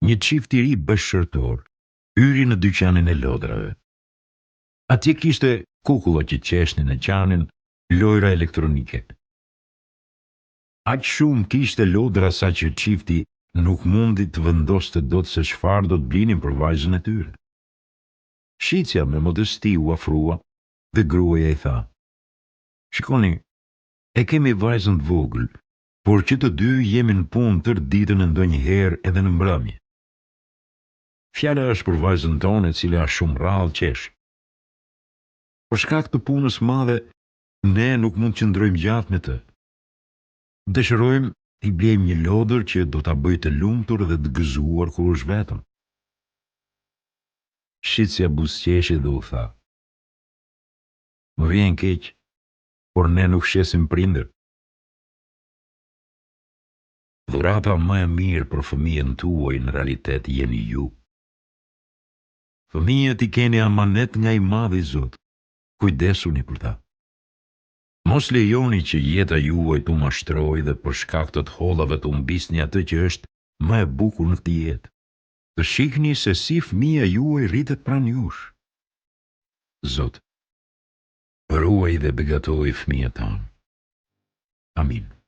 Një çift i ri bashkërtor hyri në dyqanin e lodrave. Atje kishte kukullo që qeshnin e qanin, lojra elektronike. Aq shumë kishte lodra sa që çifti nuk mundi të vendoste dot se çfarë do të blinin për vajzën e tyre. Shitja me modesti u afrua dhe gruaja i tha: "Shikoni, e kemi vajzën të vogël, por që të dy jemi në punë tërë ditën e ndonjëherë edhe në mbrëmje. Fjala është për vajzën tonë e cila është shumë rrallë qesh. Për shkak të punës madhe, ne nuk mund të qëndrojmë gjatë me të. Dëshirojmë t'i blejmë një lodër që do ta bëjë të lumtur dhe të gëzuar kur është vetëm." Shitja buzëqeshi dhe u tha: "Më vjen keq, por ne nuk shesim prindër. Dhurata më e mirë për fëmijën tuaj në realitet jeni ju. Fëmijët i keni amanet nga i madhi Zot. Kujdesuni për ta. Mos lejoni që jeta juaj t'u mashtrojë dhe për shkak të hollave të humbisni atë që është më e bukur në këtë jetë. Të shihni se si fëmia juaj rritet pranë jush. Zot, ruaj dhe begatoj fëmijët tanë. Amin."